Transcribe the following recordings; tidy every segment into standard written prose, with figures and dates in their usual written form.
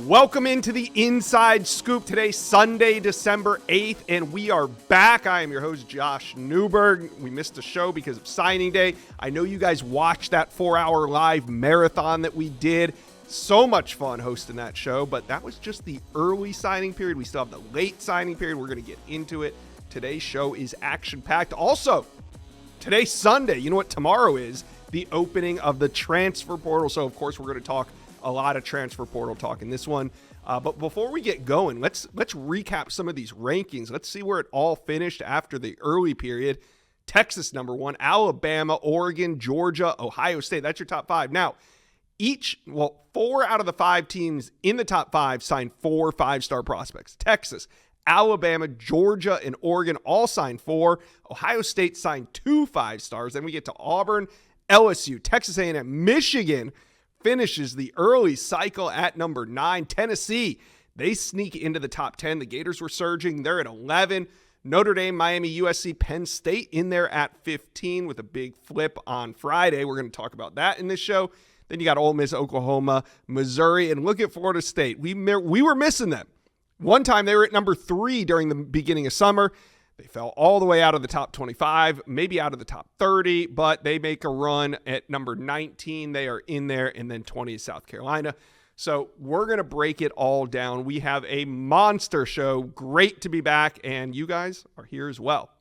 Welcome into the Inside Scoop. Today, Sunday, December 8th, and we are back. I am your host, Josh Newberg. We missed a show because of signing day. I know you guys watched that 4-hour live marathon that we did. So much fun hosting that show, but that was just the early signing period. We still have the late signing period. We're going to get into it. Today's show is action-packed. Also, today's Sunday. You know what tomorrow is? The opening of the transfer portal. So, of course, we're going to talk a lot of transfer portal talk in this one. But before we get going, let's recap some of these rankings. Let's see where it all finished after the early period. Texas, number 1, Alabama, Oregon, Georgia, Ohio State. That's your top 5. Now, 4 out of the 5 teams in the top 5 signed 4 5-star prospects. Texas, Alabama, Georgia, and Oregon all signed 4. Ohio State signed 2 5-stars. Then we get to Auburn, LSU, Texas A&M, Michigan finishes the early cycle at number 9. Tennessee, they sneak into the top 10. The Gators were surging. They're at 11. Notre Dame, Miami, USC, Penn State in there at 15 with a big flip on Friday. We're going to talk about that in this show. Then you got Ole Miss, Oklahoma, Missouri, and look at Florida State. We were missing them. One time they were at number 3 during the beginning of summer. They fell all the way out of the top 25, maybe out of the top 30, but they make a run at number 19. They are in there, and then 20 is South Carolina. So we're going to break it all down. We have a monster show. Great to be back, and you guys are here as well.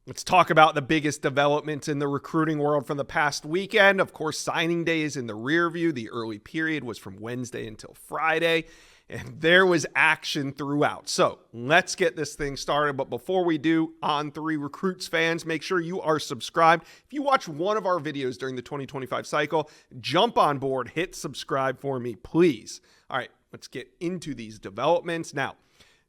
Let's talk about the biggest developments in the recruiting world from the past weekend. Of course, signing day is in the rear view. The early period was from Wednesday until Friday. And there was action throughout. So let's get this thing started. But before we do, On3 Recruits fans, make sure you are subscribed. If you watch one of our videos during the 2025 cycle, jump on board, hit subscribe for me, please. All right, let's get into these developments. Now,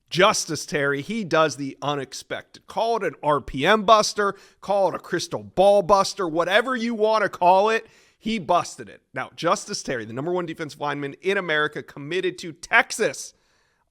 Justice Terry, he does the unexpected. Call it an RPM buster, call it a crystal ball buster, whatever you want to call it. He busted it. Now, Justice Terry, the number 1 defensive lineman in America, committed to Texas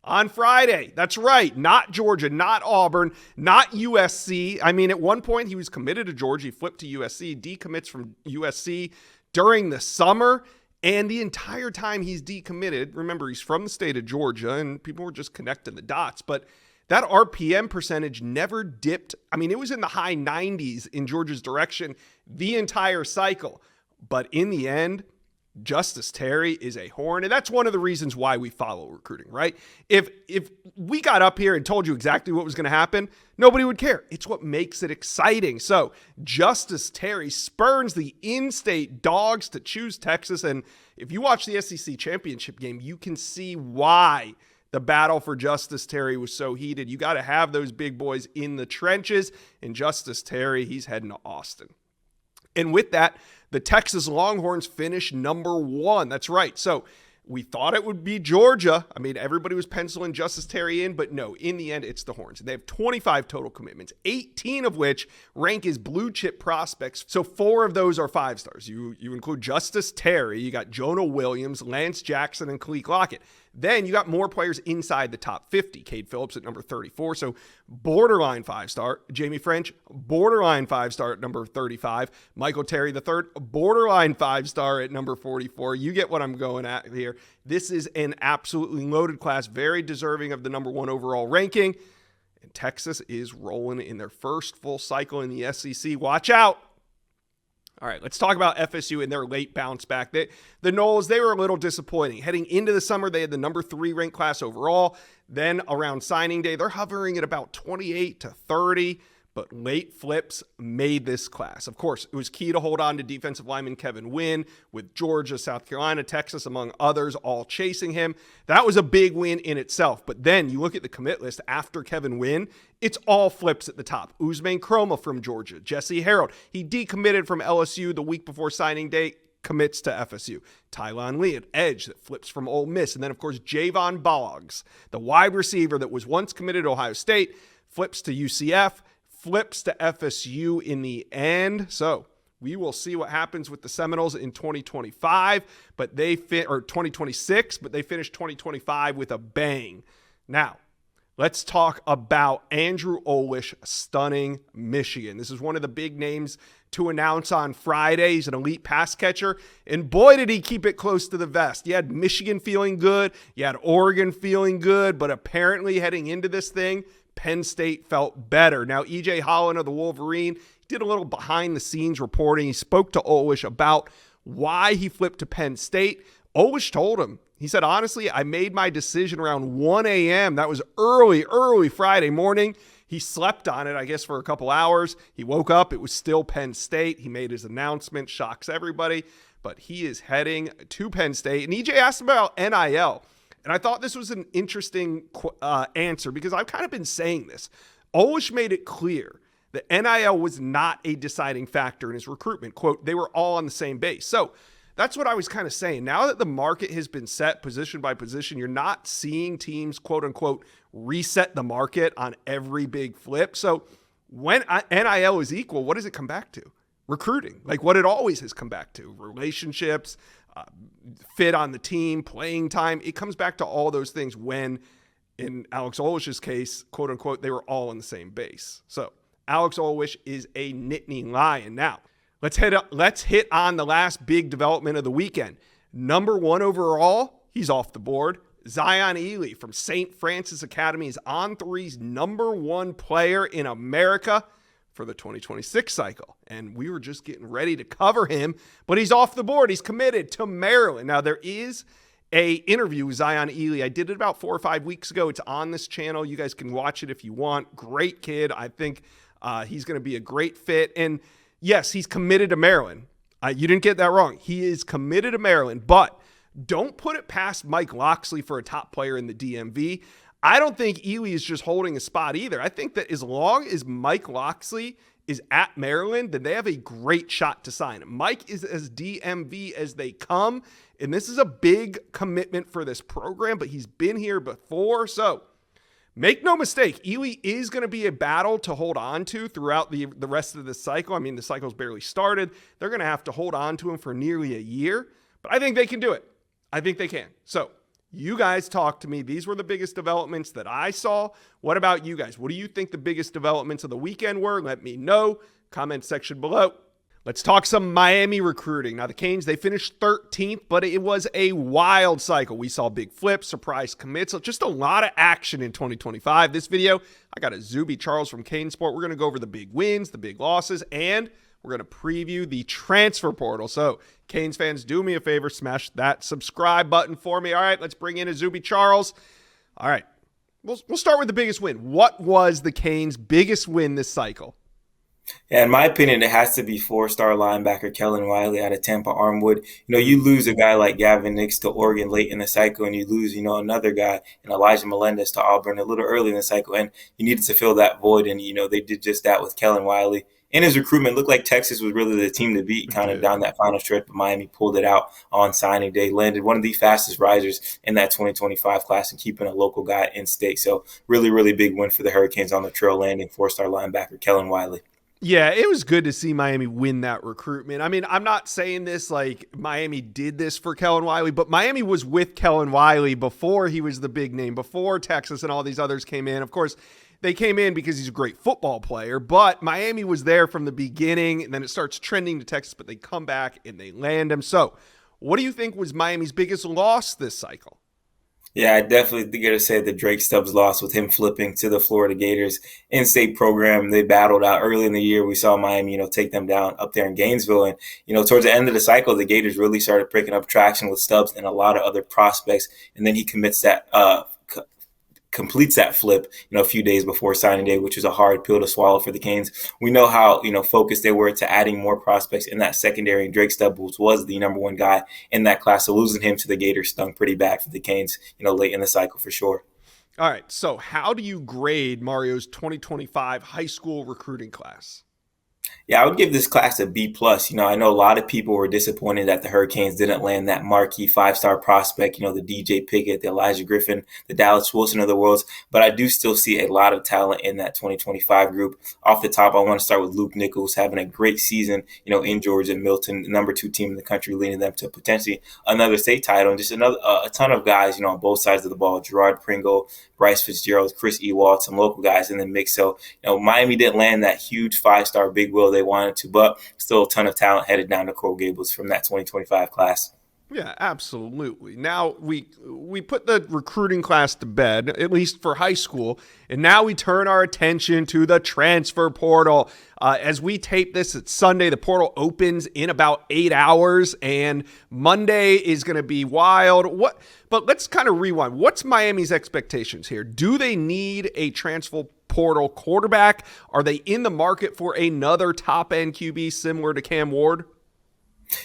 on Friday. That's right. Not Georgia, not Auburn, not USC. I mean, at one point he was committed to Georgia. He flipped to USC, decommits from USC during the summer. And the entire time he's decommitted, remember, he's from the state of Georgia, and people were just connecting the dots. But that RPM percentage never dipped. I mean, it was in the high 90s in Georgia's direction the entire cycle. But in the end, Justice Terry is a horn. And that's one of the reasons why we follow recruiting, right? If we got up here and told you exactly what was going to happen, nobody would care. It's what makes it exciting. So Justice Terry spurns the in-state dogs to choose Texas. And if you watch the SEC championship game, you can see why the battle for Justice Terry was so heated. You got to have those big boys in the trenches. And Justice Terry, he's heading to Austin. And with that, the Texas Longhorns finish number 1. That's right. So we thought it would be Georgia. I mean, everybody was penciling Justice Terry in, but no, in the end, it's the Horns. And they have 25 total commitments, 18 of which rank as blue chip prospects. So 4 of those are 5-stars. You include Justice Terry, you got Jonah Williams, Lance Jackson, and Khaleke Lockett. Then you got more players inside the top 50. Cade Phillips at number 34. So borderline 5-star. Jamie French, borderline 5-star at number 35. Michael Terry III, borderline 5-star at number 44. You get what I'm going at here. This is an absolutely loaded class, very deserving of the number 1 overall ranking. And Texas is rolling in their first full cycle in the SEC. Watch out. All right, let's talk about FSU and their late bounce back. The Noles, they were a little disappointing. Heading into the summer, they had the number 3 ranked class overall. Then around signing day, they're hovering at about 28 to 30. But late flips made this class. Of course, it was key to hold on to defensive lineman Kevin Wynn with Georgia, South Carolina, Texas, among others, all chasing him. That was a big win in itself. But then you look at the commit list after Kevin Wynn, it's all flips at the top. Usman Chroma from Georgia, Jesse Harold. He decommitted from LSU the week before signing day, commits to FSU. Tylon Lee, an edge that flips from Ole Miss. And then, of course, Javon Boggs, the wide receiver that was once committed to Ohio State, flips to UCF. Flips to FSU in the end. So we will see what happens with the Seminoles in 2025, but or 2026, but they finished 2025 with a bang. Now, let's talk about Andrew Olish stunning Michigan. This is one of the big names to announce on Friday. He's an elite pass catcher, and boy, did he keep it close to the vest. You had Michigan feeling good, you had Oregon feeling good, but apparently heading into this thing, Penn State felt better. Now, E.J. Holland of the Wolverine did a little behind-the-scenes reporting. He spoke to Olish about why he flipped to Penn State. Olish told him, he said, honestly, I made my decision around 1 a.m. That was early Friday morning. He slept on it, I guess, for a couple hours. He woke up. It was still Penn State. He made his announcement, shocks everybody, but he is heading to Penn State. And EJ asked him about NIL, and I thought this was an interesting answer because I've kind of been saying this. Olish made it clear that NIL was not a deciding factor in his recruitment. Quote, they were all on the same base. So that's what I was kind of saying. Now that the market has been set position by position, you're not seeing teams, quote unquote, reset the market on every big flip. So when NIL is equal, what does it come back to? Recruiting, like what it always has come back to. Relationships, fit on the team, playing time. It comes back to all those things when, in Alex Olish's case, quote unquote, they were all on the same base. So Alex Olish is a Nittany Lion. Now, let's hit on the last big development of the weekend. Number 1 overall, he's off the board. Zion Ely from St. Francis Academy is On3's number 1 player in America for the 2026 cycle. And we were just getting ready to cover him, but he's off the board. He's committed to Maryland. Now, there is a interview with Zion Ely. I did it about 4 or 5 weeks ago. It's on this channel. You guys can watch it if you want. Great kid. I think he's going to be a great fit. And yes, he's committed to Maryland. You didn't get that wrong. He is committed to Maryland, but don't put it past Mike Locksley for a top player in the DMV. I don't think Ely is just holding a spot either. I think that as long as Mike Locksley is at Maryland, then they have a great shot to sign him. Mike is as DMV as they come, and this is a big commitment for this program, but he's been here before, so make no mistake, Ely is going to be a battle to hold on to throughout the rest of the cycle. I mean, the cycle's barely started. They're going to have to hold on to him for nearly a year, but I think they can do it. I think they can. So you guys talk to me. These were the biggest developments that I saw. What about you guys? What do you think the biggest developments of the weekend were? Let me know. Comment section below. Let's talk some Miami recruiting. Now, the Canes, they finished 13th, but it was a wild cycle. We saw big flips, surprise commits, so just a lot of action in 2025. This video, I got a Zuby Charles from Cane Sport. We're going to go over the big wins, the big losses, and we're going to preview the transfer portal. So, Canes fans, do me a favor, smash that subscribe button for me. All right, let's bring in a Zuby Charles. All right, we'll start with the biggest win. What was the Canes' biggest win this cycle? Yeah, in my opinion, it has to be 4-star linebacker Kellen Wiley out of Tampa Armwood. You lose a guy like Gavin Nix to Oregon late in the cycle, and you lose, another guy in Elijah Melendez to Auburn a little early in the cycle, and you needed to fill that void, and, they did just that with Kellen Wiley. In his recruitment, looked like Texas was really the team to beat kind of down that final stretch, but Miami pulled it out on signing day, landed one of the fastest risers in that 2025 class and keeping a local guy in state. So really, really big win for the Hurricanes on the trail, landing 4-star linebacker Kellen Wiley. Yeah, it was good to see Miami win that recruitment. I mean, I'm not saying this like Miami did this for Kellen Wiley, but Miami was with Kellen Wiley before he was the big name, before Texas and all these others came in. Of course, they came in because he's a great football player, but Miami was there from the beginning, and then it starts trending to Texas, but they come back and they land him. So what do you think was Miami's biggest loss this cycle? Yeah, I definitely got to say the Drake Stubbs loss with him flipping to the Florida Gators in-state program. They battled out early in the year. We saw Miami, take them down up there in Gainesville. And, towards the end of the cycle, the Gators really started picking up traction with Stubbs and a lot of other prospects. And then he completes that flip, a few days before signing day, which was a hard pill to swallow for the Canes. We know how, focused they were to adding more prospects in that secondary, and Drake Stubbs was the number 1 guy in that class. So losing him to the Gators stung pretty bad for the Canes, late in the cycle for sure. All right. So how do you grade Mario's 2025 high school recruiting class? Yeah, I would give this class a B+. I know a lot of people were disappointed that the Hurricanes didn't land that marquee 5-star prospect, the DJ Pickett, the Elijah Griffin, the Dallas Wilson of the world. But I do still see a lot of talent in that 2025 group. Off the top, I want to start with Luke Nichols having a great season, in Georgia and Milton, the number 2 team in the country, leading them to potentially another state title. And just a ton of guys, on both sides of the ball. Gerard Pringle, Bryce Fitzgerald, Chris Ewald, some local guys in the mix. So, Miami didn't land that huge 5-star big wheel. they wanted to, but still a ton of talent headed down to Coral Gables from that 2025 class. Yeah, absolutely. Now we put the recruiting class to bed, at least for high school, and now we turn our attention to the transfer portal. As we tape this, it's Sunday. The portal opens in about 8 hours, and Monday is going to be wild. But let's kind of rewind. What's Miami's expectations here? Do they need a transfer portal quarterback? Are they in the market for another top-end QB similar to Cam Ward?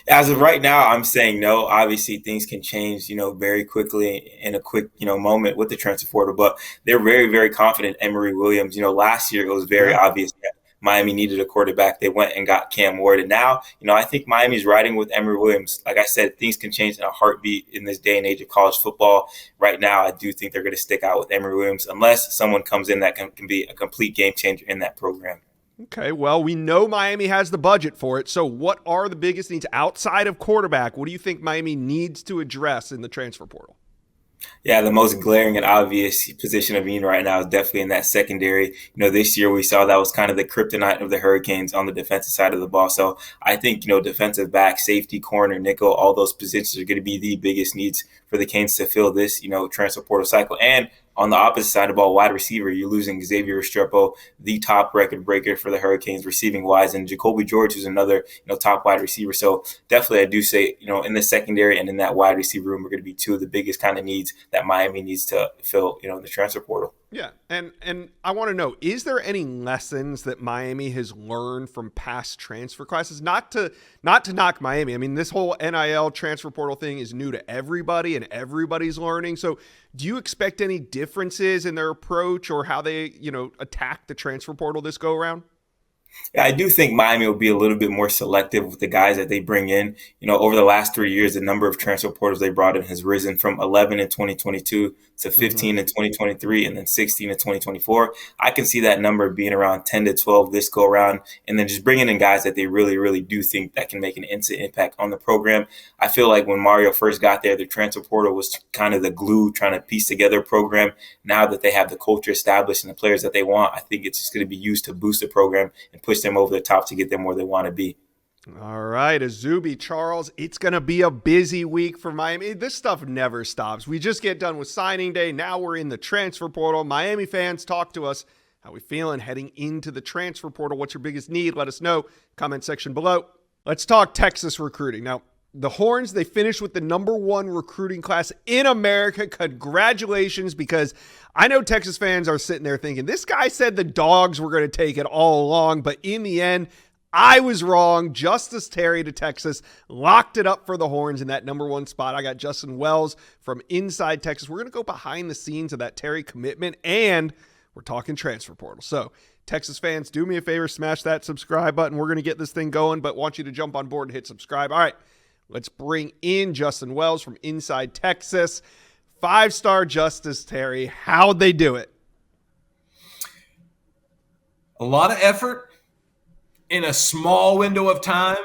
As of right now, I'm saying no. Obviously, things can change, very quickly in a quick, moment with the transfer portal. But they're very, very confident Emory Williams. Last year it was very obvious that Miami needed a quarterback. They went and got Cam Ward. And now, I think Miami's riding with Emory Williams. Like I said, things can change in a heartbeat in this day and age of college football. Right now, I do think they're going to stick out with Emory Williams unless someone comes in that can be a complete game changer in that program. Okay, well, we know Miami has the budget for it. So what are the biggest needs outside of quarterback? What do you think Miami needs to address in the transfer portal? Yeah, the most glaring and obvious position of need right now is definitely in that secondary. This year we saw that was kind of the kryptonite of the Hurricanes on the defensive side of the ball. So I think, defensive back, safety, corner, nickel, all those positions are going to be the biggest needs for the Canes to fill this, transfer portal cycle. And on the opposite side of the ball, wide receiver, you're losing Xavier Restrepo, the top record breaker for the Hurricanes receiving wise, and Jacoby George, who's another top wide receiver. So definitely, I do say in the secondary and in that wide receiver room are going to be two of the biggest kind of needs that Miami needs to fill, in the transfer portal. Yeah, and I want to know, is there any lessons that Miami has learned from past transfer classes? Not to knock Miami. I mean, this whole NIL transfer portal thing is new to everybody, and everybody's learning. So do you expect any differences in their approach or how they, attack the transfer portal this go around? Yeah, I do think Miami will be a little bit more selective with the guys that they bring in. Over the last 3 years, the number of transfer portals they brought in has risen from 11 in 2022 to 15 in 2023 and then 16 in 2024. I can see that number being around 10 to 12 this go around, and then just bringing in guys that they really, really do think that can make an instant impact on the program. I feel like when Mario first got there, the transfer portal was kind of the glue trying to piece together a program. Now that they have the culture established and the players that they want, I think it's just going to be used to boost the program and push them over the top to get them where they want to be. All right, Azubi, Charles, it's going to be a busy week for Miami. This stuff never stops. We just get done with signing day. Now we're in the transfer portal. Miami fans, talk to us. How we feeling heading into the transfer portal? What's your biggest need? Let us know. Comment section below. Let's talk Texas recruiting. Now, the Horns, they finished with the #1 recruiting class in America. Congratulations, because I know Texas fans are sitting there thinking, this guy said the Dogs were going to take it all along, but in the end, I was wrong. Justice Terry to Texas locked it up for the Horns in that #1 spot. I got Justin Wells from inside Texas. We're going to go behind the scenes of that Terry commitment, and we're talking transfer portal. So Texas fans, do me a favor, smash that subscribe button. We're going to get this thing going, but want you to jump on board and hit subscribe. All right, let's bring in Justin Wells from inside Texas. 5-star Justice Terry. How'd they do it? A lot of effort in a small window of time,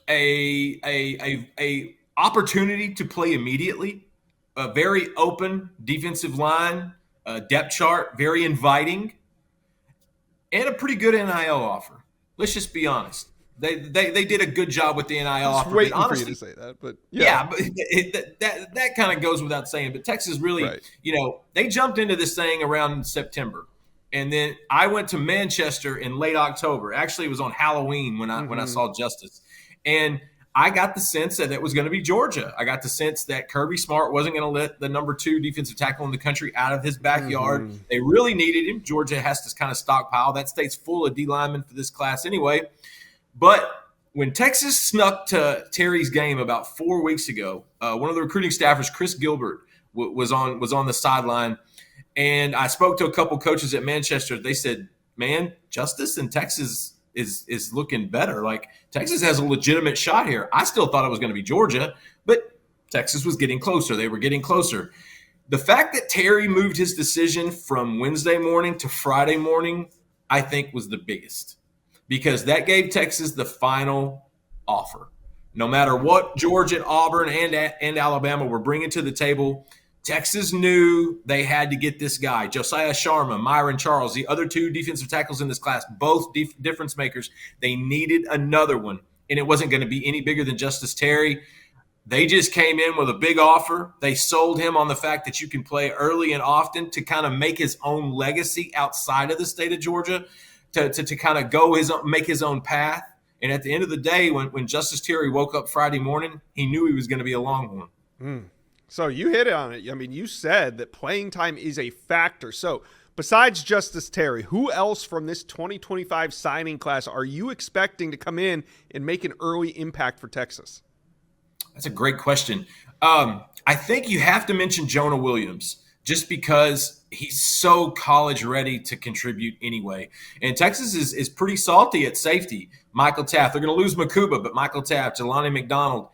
a opportunity to play immediately, a very open defensive line, a depth chart, very inviting, and a pretty good NIL offer. Let's just be honest. They did a good job with the NIL offer. Waiting honestly, for you to say that, but yeah, but that kind of goes without saying. But Texas really, right. They jumped into this thing around September. And then I went to Manchester in late October. Actually, it was on Halloween when I saw Justice. And I got the sense that it was going to be Georgia. I got the sense that Kirby Smart wasn't going to let the #2 defensive tackle in the country out of his backyard. They really needed him. Georgia has to kind of stockpile. That state's full of D linemen for this class anyway. But when Texas snuck to Terry's game about 4 weeks ago, one of the recruiting staffers, Chris Gilbert, was on the sideline. And I spoke to a couple coaches at Manchester. They said, man, Justice in Texas is looking better. Like, Texas has a legitimate shot here. I still thought it was going to be Georgia, but Texas was getting closer. They were getting closer. The fact that Terry moved his decision from Wednesday morning to Friday morning, I think was the biggest, because that gave Texas the final offer. No matter what Georgia, Auburn, and Alabama were bringing to the table, Texas knew they had to get this guy, Josiah Sharma, Myron Charles, the other two defensive tackles in this class, both difference makers. They needed another one, and it wasn't going to be any bigger than Justice Terry. They just came in with a big offer. They sold him on the fact that you can play early and often to kind of make his own legacy outside of the state of Georgia, to kind of make his own path. And at the end of the day, when Justice Terry woke up Friday morning, he knew he was going to be a Longhorn. So you hit on it. I mean, you said that playing time is a factor. So besides Justice Terry, who else from this 2025 signing class are you expecting to come in and make an early impact for Texas? That's a great question. I think you have to mention Jonah Williams just because he's so college ready to contribute anyway. And Texas is pretty salty at safety. Michael Taft. They're going to lose Makuba, but Michael Taft, Jelani McDonald,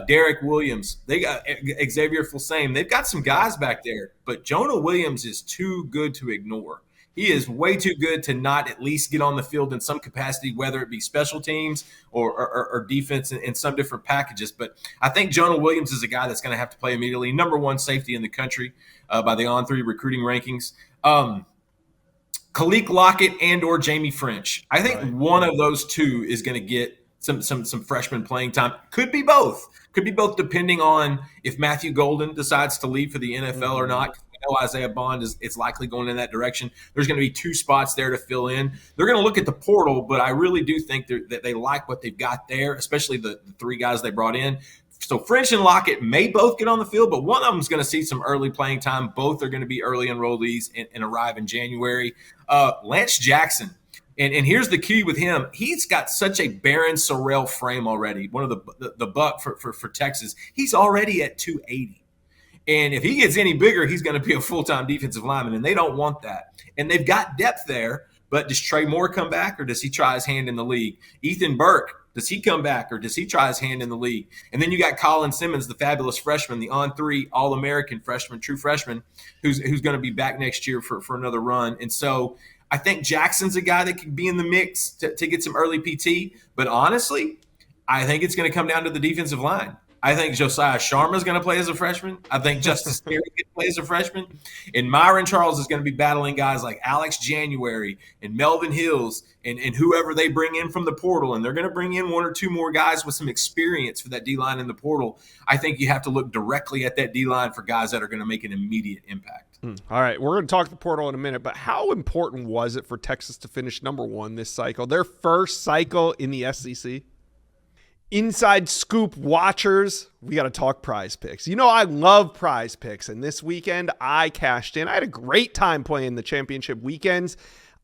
Derek Williams. They got Xavier Fulsame. They've got some guys back there, but Jonah Williams is too good to ignore. He is way too good to not at least get on the field in some capacity, whether it be special teams or defense in some different packages. But I think Jonah Williams is a guy that's going to have to play immediately. Number one safety in the country by the On3 recruiting rankings. Khalik Lockett and or Jamie French. I think one of those two is going to get some freshman playing time. Could be both. Could be both depending on if Matthew Golden decides to leave for the NFL or not. I know Isaiah Bond is likely going in that direction. There's going to be two spots there to fill in. They're going to look at the portal, but I really do think that they like what they've got there, especially the three guys they brought in. So French and Lockett may both get on the field, but one of them is going to see some early playing time. Both are going to be early enrollees and arrive in January. Lance Jackson. And here's the key with him. He's got such a barren Sorrell frame already, one of the buck for Texas. He's already at 280. And if he gets any bigger, he's going to be a full-time defensive lineman, and they don't want that. And they've got depth there, but does Trey Moore come back, or does he try his hand in the league? Ethan Burke, does he come back, or does he try his hand in the league? And then you got Colin Simmons, the fabulous freshman, the On3 All-American freshman, true freshman, who's going to be back next year for another run. And so I think Jackson's a guy that could be in the mix to get some early PT. But honestly, I think it's going to come down to the defensive line. I think Josiah Sharma is going to play as a freshman. I think Justice Terry can play as a freshman. And Myron Charles is going to be battling guys like Alex January and Melvin Hills and whoever they bring in from the portal. And they're going to bring in one or two more guys with some experience for that D-line in the portal. I think you have to look directly at that D-line for guys that are going to make an immediate impact. All right, we're going to talk the portal in a minute, but how important was it for Texas to finish number one this cycle, their first cycle in the SEC? Inside Scoop watchers, we got to talk Prize Picks. You know, I love Prize Picks, and this weekend I cashed in. I had a great time playing the championship weekends.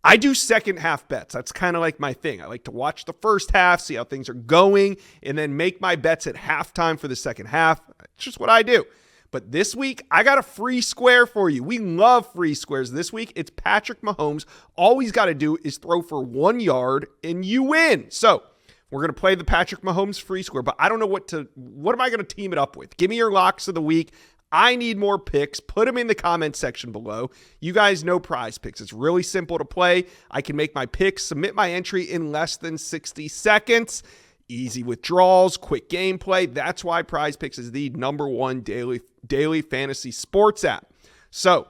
I do second half bets. That's kind of like my thing. I like to watch the first half, see how things are going, and then make my bets at halftime for the second half. It's just what I do. But this week, I got a free square for you. We love free squares. This week, it's Patrick Mahomes. All he's got to do is throw for 1 yard, and you win. So we're going to play the Patrick Mahomes free square, but I don't know what am I going to team it up with? Give me your locks of the week. I need more picks. Put them in the comment section below. You guys know Prize Picks. It's really simple to play. I can make my picks, submit my entry in less than 60 seconds. Easy withdrawals, quick gameplay. That's why Prize Picks is the number one daily fantasy sports app. So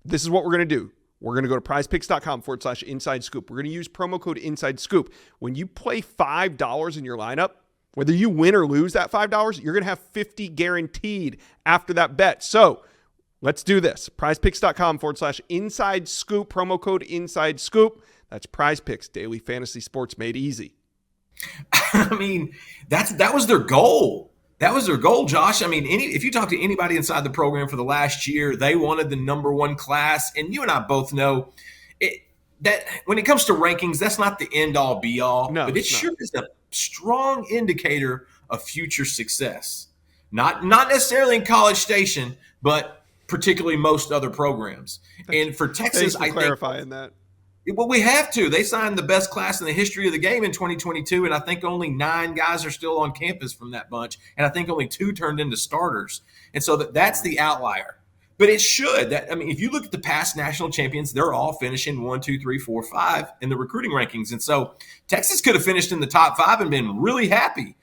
this is what we're going to do. We're going to go to prizepicks.com/inside scoop. We're going to use promo code inside scoop. When you play $5 in your lineup, whether you win or lose that $5, you're going to have 50 guaranteed after that bet. So let's do this. prizepicks.com/inside scoop, promo code inside scoop. That's Prize Picks, daily fantasy sports made easy. I mean, that was their goal. That was their goal, Josh. I mean, if you talk to anybody inside the program for the last year, they wanted the number one class. And you and I both know that when it comes to rankings, that's not the end-all, be-all. No, but it sure is a strong indicator of future success. Not necessarily in College Station, but particularly most other programs. And for Texas, I think clarifying that. Well, we have to. They signed the best class in the history of the game in 2022, and I think only 9 guys are still on campus from that bunch, and I think only 2 turned into starters. And so that's the outlier. But it should. I mean, if you look at the past national champions, they're all finishing 1, 2, 3, 4, 5 in the recruiting rankings. And so Texas could have finished in the top 5 and been really happy,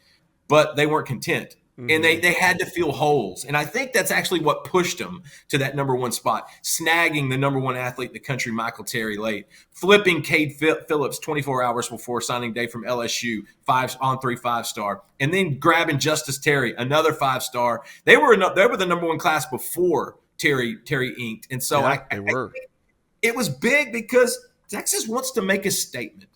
but they weren't content. And they had to fill holes. And I think that's actually what pushed them to that number one spot, snagging the number one athlete in the country, Michael Terry, late, flipping Cade Phillips 24 hours before signing day from LSU, 5-star, and then grabbing Justice Terry, another 5-star. They were the number one class before Terry inked. And so it was big because Texas wants to make a statement.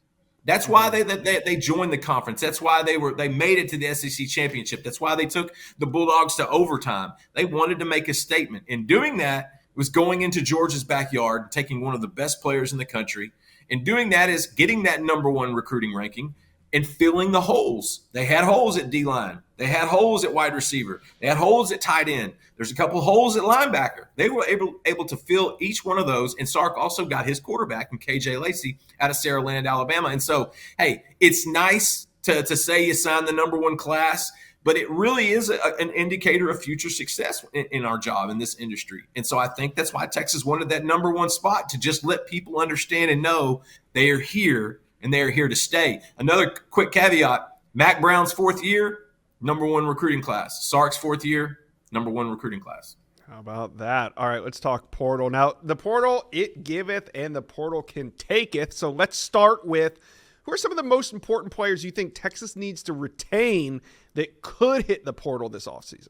That's why they joined the conference. That's why they made it to the SEC championship. That's why they took the Bulldogs to overtime. They wanted to make a statement. In doing that, it was going into Georgia's backyard, taking one of the best players in the country. And doing that is getting that number one recruiting ranking and filling the holes. They had holes at D-line. They had holes at wide receiver. They had holes at tight end. There's a couple holes at linebacker. They were able to fill each one of those. And Sark also got his quarterback in KJ Lacey out of Saraland, Alabama. And so, hey, it's nice to say you signed the number one class, but it really is an indicator of future success in our job in this industry. And so I think that's why Texas wanted that number one spot, to just let people understand and know they are here and they are here to stay. Another quick caveat, Mac Brown's fourth year, number one recruiting class. Sark's fourth year, number one recruiting class. How about that? All right, let's talk portal. Now, the portal, it giveth, and the portal can taketh. So let's start with, who are some of the most important players you think Texas needs to retain that could hit the portal this offseason?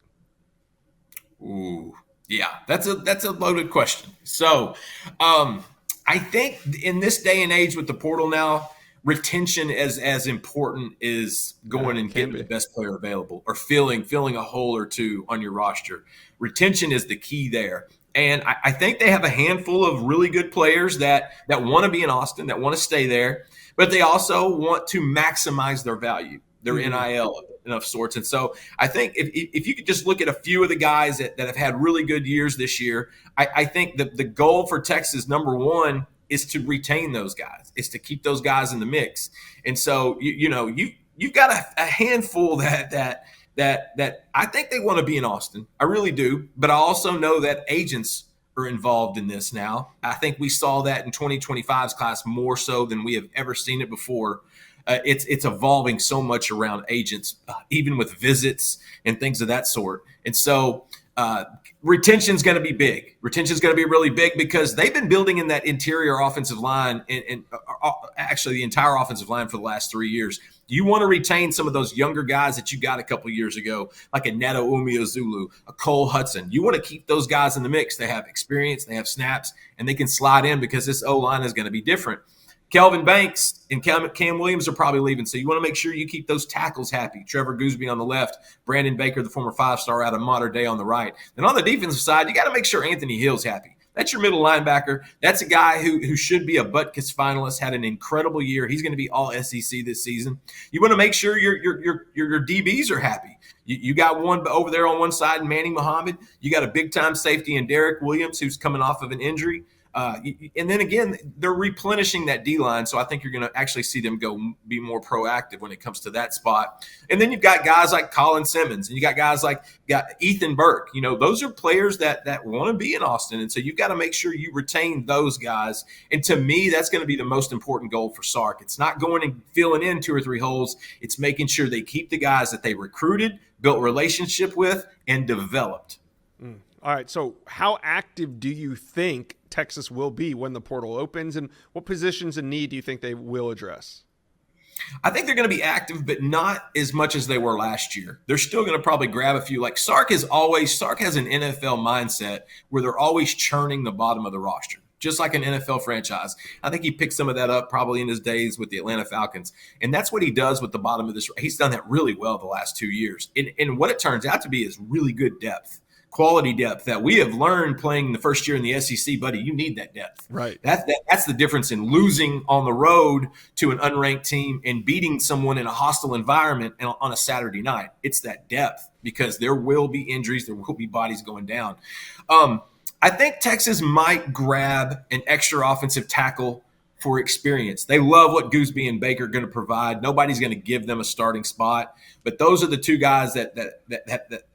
Ooh, yeah, that's a loaded question. So I think in this day and age with the portal now, retention as important as going and getting the best player available or filling a hole or two on your roster. Retention is the key there. And I think they have a handful of really good players that want to be in Austin, that want to stay there, but they also want to maximize their value, their NIL of sorts. And so I think if you could just look at a few of the guys that have had really good years this year, I think the goal for Texas, number one, is to retain those guys, is to keep those guys in the mix. And so, you've got a handful that I think they want to be in Austin. I really do. But I also know that agents are involved in this now. I think we saw that in 2025's class more so than we have ever seen it before. It's evolving so much around agents, even with visits and things of that sort. And so retention is going to be big. Retention is going to be really big because they've been building in that interior offensive line and actually the entire offensive line for the last 3 years. You want to retain some of those younger guys that you got a couple of years ago, like a Neto Umeozulu, a Cole Hudson. You want to keep those guys in the mix. They have experience, they have snaps, and they can slide in because this O-line is going to be different. Kelvin Banks and Cam Williams are probably leaving, so you want to make sure you keep those tackles happy. Trevor Gooseby on the left, Brandon Baker, the former 5-star out of Mater Dei, on the right. Then on the defensive side, you got to make sure Anthony Hill's happy. That's your middle linebacker. That's a guy who should be a Butkus finalist, had an incredible year. He's going to be all SEC this season. You want to make sure your DBs are happy. You got one over there on one side, Manny Muhammad. You got a big-time safety in Derek Williams, who's coming off of an injury. And then again, they're replenishing that D-line, so I think you're going to actually see them be more proactive when it comes to that spot. And then you've got guys like Colin Simmons, and you got guys like Ethan Burke. Those are players that want to be in Austin, and so you've got to make sure you retain those guys. And to me, that's going to be the most important goal for Sark. It's not going and filling in 2 or 3 holes. It's making sure they keep the guys that they recruited, built relationship with, and developed. All right, so how active do you think Texas will be when the portal opens, and what positions in need do you think they will address? I think they're going to be active, but not as much as they were last year. They're still going to probably grab a few. Like Sark has an NFL mindset where they're always churning the bottom of the roster, just like an NFL franchise. I think he picked some of that up probably in his days with the Atlanta Falcons. And that's what he does with the bottom of this. He's done that really well the last 2 years. And what it turns out to be is really good depth. Quality depth that we have learned playing the first year in the SEC, buddy. You need that depth. Right. That's the difference in losing on the road to an unranked team and beating someone in a hostile environment on a Saturday night. It's that depth because there will be injuries. There will be bodies going down. I think Texas might grab an extra offensive tackle for experience. They love what Gooseby and Baker are going to provide. Nobody's going to give them a starting spot, but those are the two guys that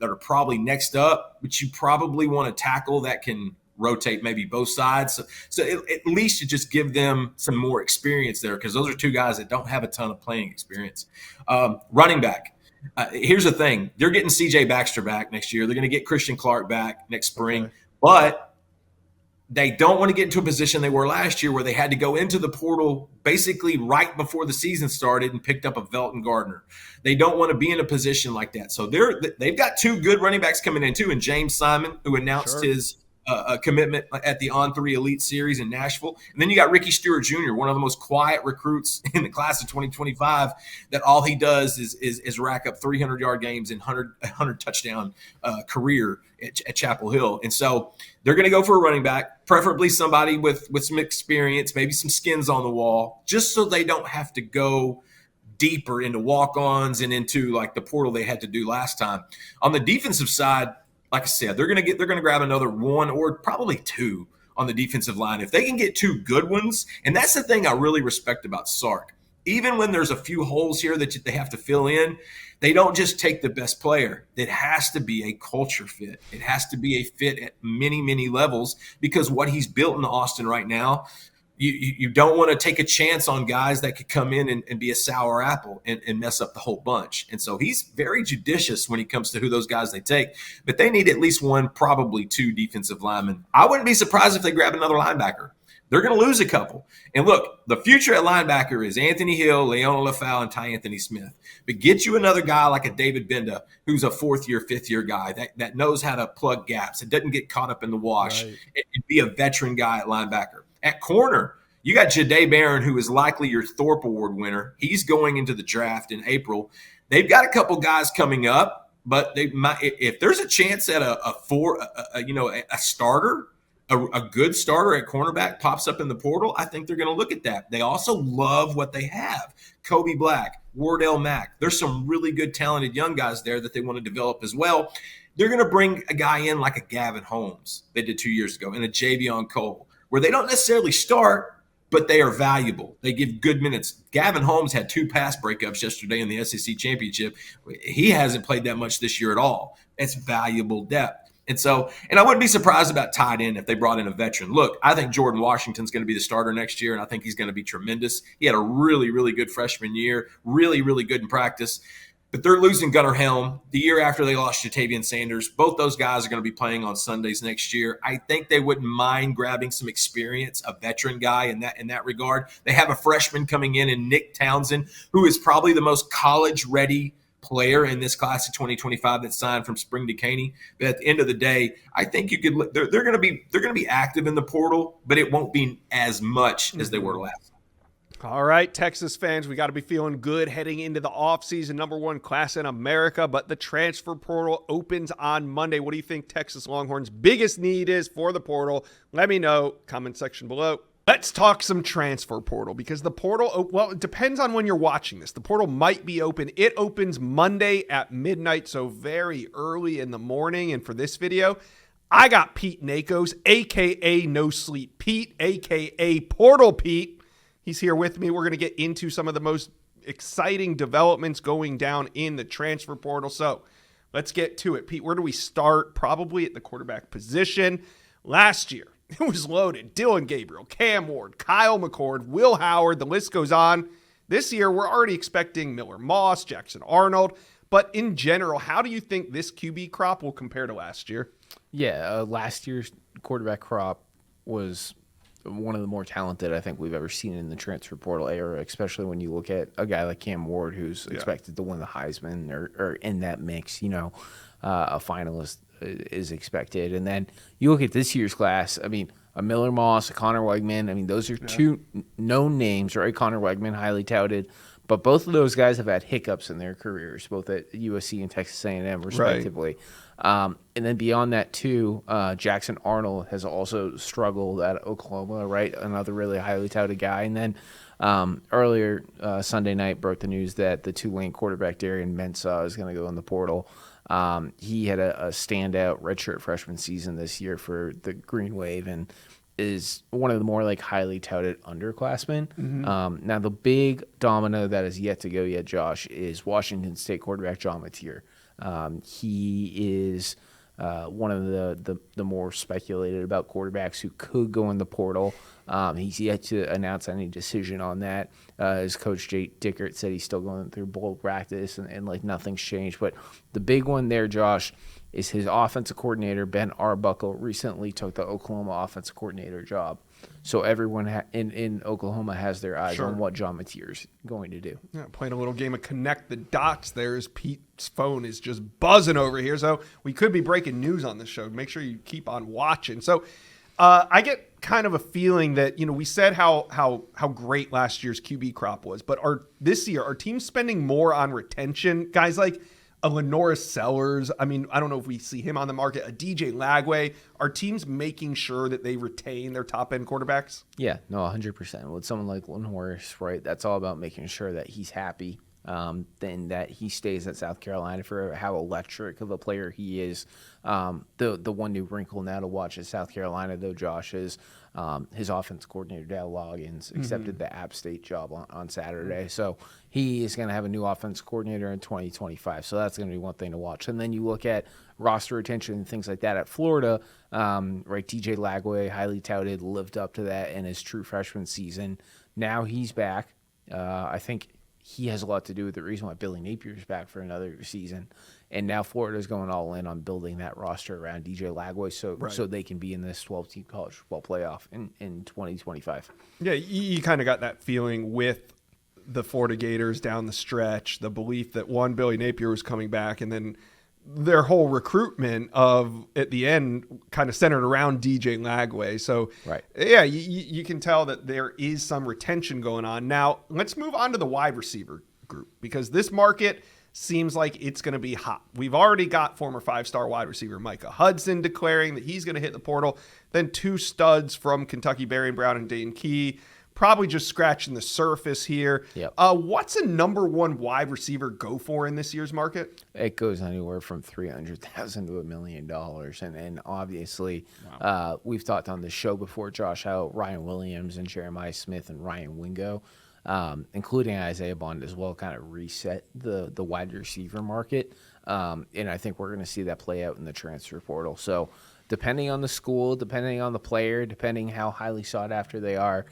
are probably next up. But you probably want a tackle that can rotate maybe both sides. So at least you just give them some more experience there because those are two guys that don't have a ton of playing experience. Running back. Here's the thing. They're getting C.J. Baxter back next year. They're going to get Christian Clark back next spring. Okay. But they don't want to get into a position they were last year where they had to go into the portal basically right before the season started and picked up a Velton Gardner. They don't want to be in a position like that. So they've got two good running backs coming in too, and James Simon, who announced his commitment at the On3 Elite Series in Nashville. And then you got Ricky Stewart Jr., one of the most quiet recruits in the class of 2025, that all he does is rack up 300-yard games and 100 touchdown career at Chapel Hill. And so they're going to go for a running back, preferably somebody with some experience, maybe some skins on the wall, just so they don't have to go deeper into walk-ons and into like the portal they had to do last time. On the defensive side, like I said, they're going to grab another one or probably two on the defensive line. If they can get two good ones, and that's the thing I really respect about Sark. Even when there's a few holes here that they have to fill in, they don't just take the best player. It has to be a culture fit. It has to be a fit at many, many levels, because what he's built in Austin right now, you don't want to take a chance on guys that could come in and be a sour apple and mess up the whole bunch. And so he's very judicious when it comes to who those guys they take. But they need at least one, probably two defensive linemen. I wouldn't be surprised if they grab another linebacker. They're going to lose a couple. And look, the future at linebacker is Anthony Hill, Leona Lafau, and Ty Anthony Smith. But get you another guy like a David Benda, who's a fourth-year, fifth-year guy that knows how to plug gaps. It doesn't get caught up in the wash. Right. It'd be a veteran guy at linebacker. At corner, you got Jahdae Barron, who is likely your Thorpe Award winner. He's going into the draft in April. They've got a couple guys coming up, but they might, if there's a chance that a starter, a good starter at cornerback pops up in the portal, I think they're going to look at that. They also love what they have. Kobe Black, Wardell Mack. There's some really good, talented young guys there that they want to develop as well. They're going to bring a guy in like a Gavin Holmes they did 2 years ago, and a Javion Cole, where they don't necessarily start, but they are valuable. They give good minutes. Gavin Holmes had 2 pass breakups yesterday in the SEC championship. He hasn't played that much this year at all. It's valuable depth. And I wouldn't be surprised about tight end if they brought in a veteran. Look, I think Jordan Washington's going to be the starter next year, and I think he's going to be tremendous. He had a really, really good freshman year, really, really good in practice. But they're losing Gunnar Helm the year after they lost Jatavian Sanders. Both those guys are going to be playing on Sundays next year. I think they wouldn't mind grabbing some experience, a veteran guy in that regard. They have a freshman coming in Nick Townsend, who is probably the most college-ready player in this class of 2025 that signed from Spring to Caney. But at the end of the day, I think you could. They're going to be active in the portal, but it won't be as much as they were last. All right, Texas fans, we got to be feeling good heading into the offseason. Number 1 class in America, but the transfer portal opens on Monday. What do you think Texas Longhorns' biggest need is for the portal? Let me know. Comment section below. Let's talk some transfer portal, because the portal, well, it depends on when you're watching this. The portal might be open. It opens Monday at midnight, so very early in the morning. And for this video, I got Pete Nakos, a.k.a. No Sleep Pete, a.k.a. Portal Pete. He's here with me. We're going to get into some of the most exciting developments going down in the transfer portal. So let's get to it. Pete, where do we start? Probably at the quarterback position. Last year, it was loaded. Dylan Gabriel, Cam Ward, Kyle McCord, Will Howard, the list goes on. This year, we're already expecting Miller Moss, Jackson Arnold. But in general, how do you think this QB crop will compare to last year? Yeah, last year's quarterback crop was one of the more talented I think we've ever seen in the transfer portal era, especially when you look at a guy like Cam Ward, who's expected to win the Heisman or in that mix, a finalist is expected. And then you look at this year's class, I mean, a Miller Moss, a Connor Wegman, I mean, those are two known names, right? Connor Wegman, highly touted, but both of those guys have had hiccups in their careers, both at USC and Texas A&M, respectively. Right. And then beyond that, too, Jackson Arnold has also struggled at Oklahoma, right? Another really highly touted guy. And then earlier Sunday night broke the news that the Tulane quarterback, Darian Mensah, is going to go in the portal. He had a standout redshirt freshman season this year for the Green Wave and is one of the more highly touted underclassmen. Mm-hmm. Now, the big domino that is yet to go yet, Josh, is Washington State quarterback John Mateer. He is one of the more speculated about quarterbacks who could go in the portal. He's yet to announce any decision on that. As Coach Jake Dickert said, he's still going through bowl practice and like nothing's changed. But the big one there, Josh, is his offensive coordinator, Ben Arbuckle, recently took the Oklahoma offensive coordinator job. So everyone in Oklahoma has their eyes on what John Mateer's going to do. Yeah, playing a little game of connect the dots there as Pete's phone is just buzzing over here. So we could be breaking news on this show. Make sure you keep on watching. So I get kind of a feeling that, we said how great last year's QB crop was, but this year, are teams spending more on retention? Guys like a Lenora Sellers, I don't know if we see him on the market, a DJ Lagway. Are teams making sure that they retain their top-end quarterbacks? Yeah, no, 100%. With someone like Longhorns, right, that's all about making sure that he's happy, then that he stays at South Carolina for how electric of a player he is. The one new wrinkle now to watch at South Carolina, though, Josh, is his offense coordinator, Dale Loggins, accepted the App State job on Saturday. So he is going to have a new offense coordinator in 2025. So that's going to be one thing to watch. And then you look at roster retention and things like that at Florida, right? DJ Lagway, highly touted, lived up to that in his true freshman season. Now he's back. I think he has a lot to do with the reason why Billy Napier's back for another season. And now Florida's going all in on building that roster around DJ Lagway so they can be in this 12-team college football playoff in 2025. Yeah, you kind of got that feeling with the Florida Gators down the stretch, the belief that Billy Napier was coming back, and then their whole recruitment at the end kind of centered around DJ Lagway. So, yeah, you can tell that there is some retention going on. Now, let's move on to the wide receiver group, because this market seems like it's going to be hot. We've already got former 5-star wide receiver Micah Hudson declaring that he's going to hit the portal. Then 2 studs from Kentucky, Barian Brown and Dane Key. Probably just scratching the surface here. Yep. What's a number one wide receiver go for in this year's market? It goes anywhere from $300,000 to $1 million. And obviously, we've talked on the show before, Josh, how Ryan Williams and Jeremiah Smith and Ryan Wingo, including Isaiah Bond as well, kind of reset the wide receiver market. And I think we're going to see that play out in the transfer portal. So depending on the school, depending on the player, depending how highly sought after they are,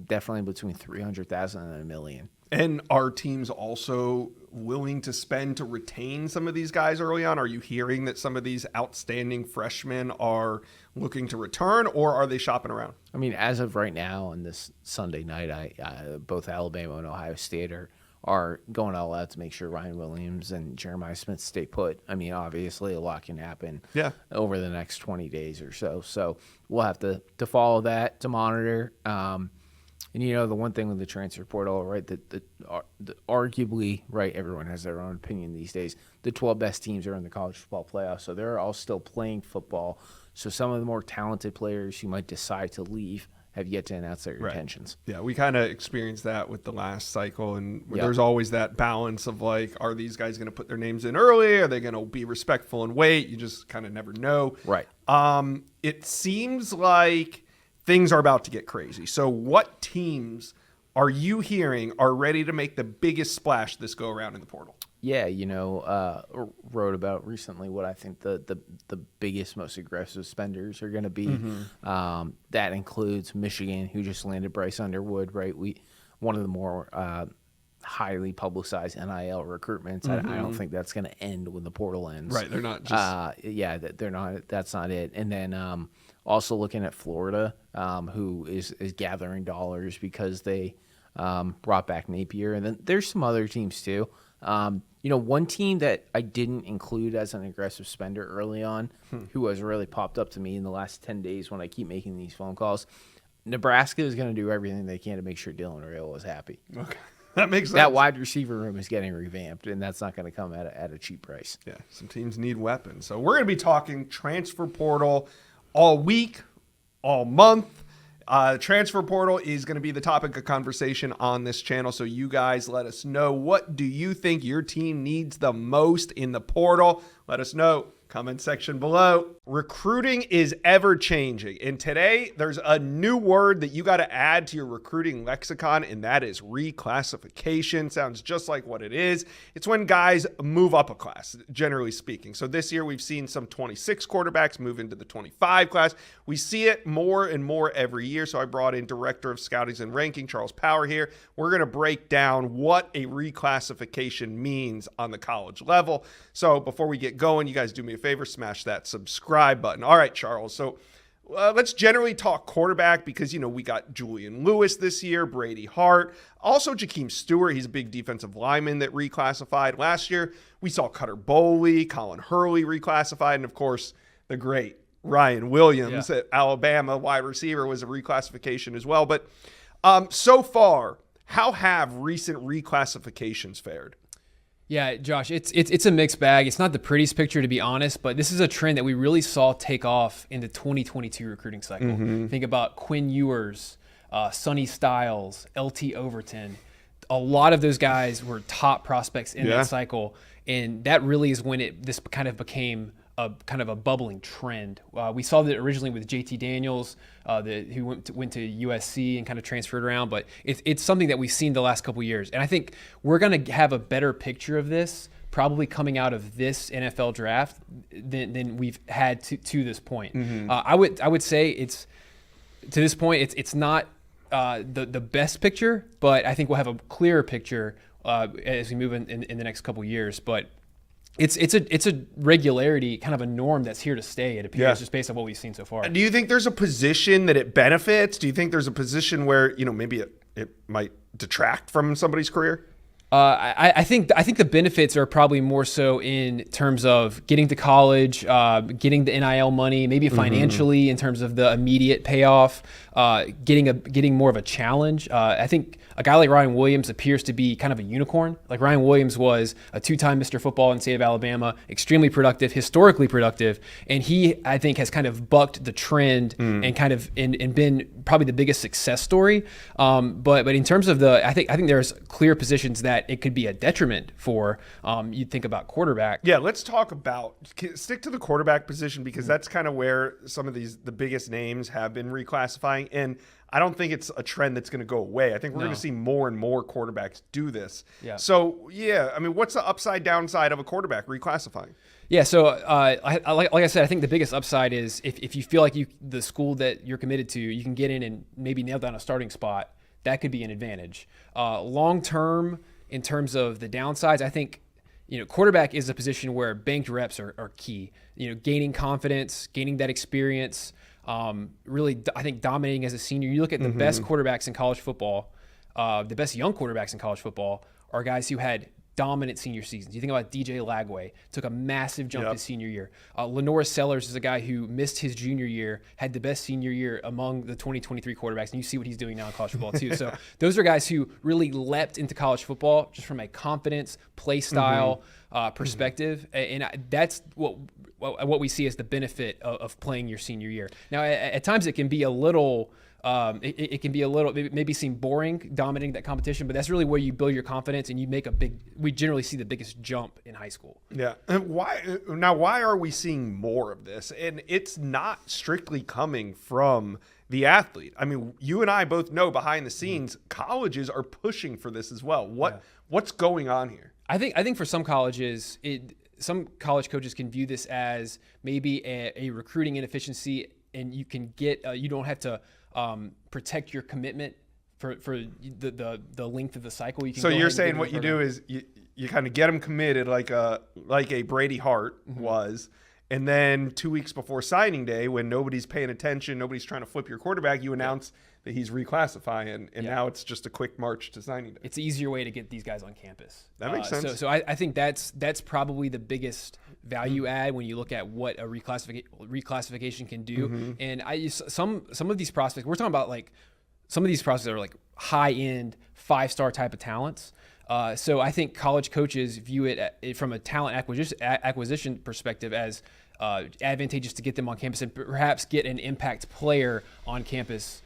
definitely between $300,000 and $1 million. And are teams also willing to spend to retain some of these guys early on? Are you hearing that some of these outstanding freshmen are looking to return, or are they shopping around? As of right now, on this Sunday night, both Alabama and Ohio State are going all out to make sure Ryan Williams and Jeremiah Smith stay put. Obviously, a lot can happen over the next 20 days or so. So we'll have to follow that, to monitor. And the one thing with the transfer portal, right, that arguably, right, everyone has their own opinion these days. The 12 best teams are in the college football playoffs, so they're all still playing football. So some of the more talented players who might decide to leave have yet to announce their intentions. Yeah, we kind of experienced that with the last cycle, and there's always that balance of like, are these guys going to put their names in early? Are they going to be respectful and wait? You just kind of never know. Right. It seems like things are about to get crazy. So what teams are you hearing are ready to make the biggest splash this go around in the portal? Yeah, wrote about recently what I think the biggest, most aggressive spenders are going to be. That includes Michigan, who just landed Bryce Underwood, right? One of the more highly publicized NIL recruitments. I don't think that's going to end when the portal ends. Right, they're not just... they're not. That's not it. And then also looking at Florida, who is gathering dollars because they brought back Napier. And then there's some other teams too. One team that I didn't include as an aggressive spender early on, who has really popped up to me in the last 10 days when I keep making these phone calls, Nebraska is going to do everything they can to make sure Dylan Rail is happy. Okay. That makes sense. That wide receiver room is getting revamped, and that's not going to come at a cheap price. Yeah, some teams need weapons. So we're going to be talking transfer portal all week, all month. Transfer portal is going to be the topic of conversation on this channel. So you guys let us know, what do you think your team needs the most in the portal? Let us know. Comment section below. Recruiting is ever changing. And today there's a new word that you got to add to your recruiting lexicon, and that is reclassification. Sounds just like what it is. It's when guys move up a class, generally speaking. So this year we've seen some 26 quarterbacks move into the 25 class. We see it more and more every year. So I brought in Director of Scouting and Ranking, Charles Power here. We're going to break down what a reclassification means on the college level. So before we get going, you guys do me a favor, smash that subscribe button. All right, Charles. So let's generally talk quarterback because, we got Julian Lewis this year, Brady Hart, also Jakeem Stewart. He's a big defensive lineman that reclassified. Last year, we saw Cutter Boley, Colin Hurley reclassified, and of course, the great Ryan Williams at Alabama, wide receiver, was a reclassification as well. But so far, how have recent reclassifications fared? Yeah, Josh, it's a mixed bag. It's not the prettiest picture, to be honest, but this is a trend that we really saw take off in the 2022 recruiting cycle. Mm-hmm. Think about Quinn Ewers, Sonny Styles, LT Overton. A lot of those guys were top prospects in that cycle, and that really is when this kind of became a kind of a bubbling trend. We saw that originally with JT Daniels, who went to USC and kind of transferred around, but it's something that we've seen the last couple of years. And I think we're going to have a better picture of this probably coming out of this NFL draft than we've had to this point. Mm-hmm. I would say it's to this point it's not the best picture, but I think we'll have a clearer picture as we move in the next couple of years. But it's a regularity, kind of a norm that's here to stay, it appears, just based on what we've seen so far. Do you think there's a position that it benefits? Do you think there's a position where, maybe it might detract from somebody's career? I think the benefits are probably more so in terms of getting to college, getting the NIL money, maybe financially in terms of the immediate payoff, getting more of a challenge. I think a guy like Ryan Williams appears to be kind of a unicorn. Like Ryan Williams was a two-time Mr. Football in the state of Alabama, extremely productive, historically productive, and he, I think, has kind of bucked the trend and kind of and been probably the biggest success story. But in terms of I think there's clear positions that it could be a detriment for. You'd think about quarterback. Yeah, let's stick to the quarterback position because that's kind of where some of the biggest names have been reclassifying, and I don't think it's a trend that's going to go away. I think we're going to see more and more quarterbacks do this. Yeah. So, what's the upside downside of a quarterback reclassifying? Yeah, so like I said, I think the biggest upside is if you feel like the school that you're committed to, you can get in and maybe nail down a starting spot, that could be an advantage. Long term, in terms of the downsides, I think quarterback is a position where banked reps are key. Gaining confidence, gaining that experience, really, I think dominating as a senior. You look at the best quarterbacks in college football, the best young quarterbacks in college football are guys who had dominant senior seasons. You think about DJ Lagway, took a massive jump his senior year. Lenora Sellers is a guy who missed his junior year, had the best senior year among the 2023 quarterbacks, and you see what he's doing now in college football too. So those are guys who really leapt into college football just from a confidence, play style perspective, and that's what we see as the benefit of playing your senior year. Now, at times it can be a little. It can be a little, maybe seem boring, dominating that competition, but that's really where you build your confidence and you make we generally see the biggest jump in high school. Yeah. And why are we seeing more of this? And it's not strictly coming from the athlete. I mean, you and I both know behind the scenes, colleges are pushing for this as well. What's going on here? I think for some colleges, some college coaches can view this as maybe a recruiting inefficiency, and you can you don't have to protect your commitment for the length of the cycle. So you're saying what you do is you kind of get them committed like a Brady Hart was, and then 2 weeks before signing day, when nobody's paying attention, nobody's trying to flip your quarterback, you announce that he's reclassifying, and now it's just a quick march to signing day. It's an easier way to get these guys on campus. That makes sense. So I think that's probably the biggest value add when you look at what a reclassification can do. And some of these prospects, we're talking about like some of these prospects are like high end 5-star type of talents. So I think college coaches view it from a talent acquisition perspective as advantageous to get them on campus and perhaps get an impact player on campus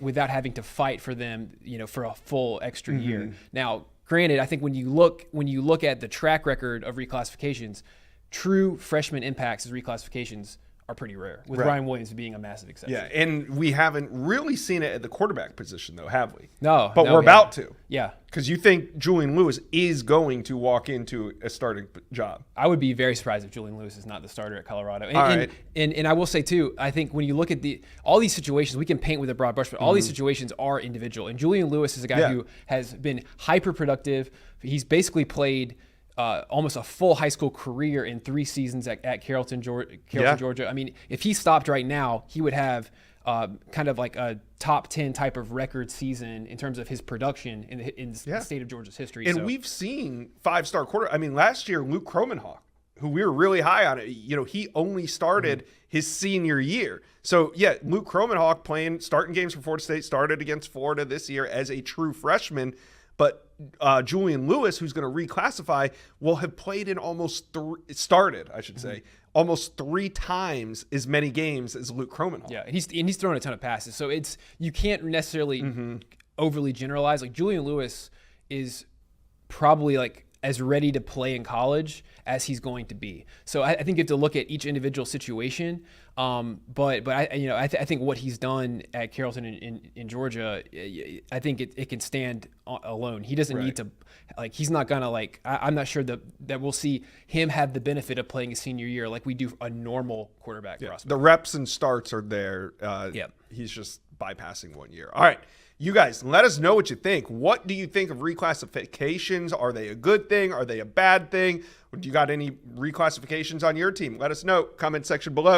without having to fight for them, for a full extra year. Now, granted, I think when you look at the track record of reclassifications, true freshman impacts as reclassifications are pretty rare, with Ryan Williams being a massive exception. Yeah, and we haven't really seen it at the quarterback position, though, have we? No. But we're about to. Yeah. Because you think Julian Lewis is going to walk into a starting job. I would be very surprised if Julian Lewis is not the starter at Colorado. And, All right. and I will say, too, I think when you look at all these situations, we can paint with a broad brush, but all these situations are individual. And Julian Lewis is a guy who has been hyper productive. He's basically played almost a full high school career in 3 seasons at Carrollton, Georgia. I mean, if he stopped right now, he would have kind of like a top 10 type of record season in terms of his production in the state of Georgia's history. And we've seen 5-star quarter. I mean, last year, Luke Kromenhoek, who we were really high on, he only started his senior year. So, yeah, Luke Kromenhoek starting games for Florida State, started against Florida this year as a true freshman. But Julian Lewis, who's going to reclassify, will have played in almost almost 3 times as many games as Luke Kromenhoek. Yeah, and he's thrown a ton of passes. So you can't necessarily overly generalize. Like, Julian Lewis is probably like as ready to play in college as he's going to be. So I think you have to look at each individual situation. But I think what he's done at Carrollton in Georgia, I think it can stand alone. He doesn't need to, he's not gonna I'm not sure that we'll see him have the benefit of playing a senior year like we do a normal quarterback prospect. The reps and starts are there. He's just bypassing 1 year. All right. You guys, let us know what you think. What do you think of reclassifications? Are they a good thing? Are they a bad thing? Do you got any reclassifications on your team? Let us know. Comment section below.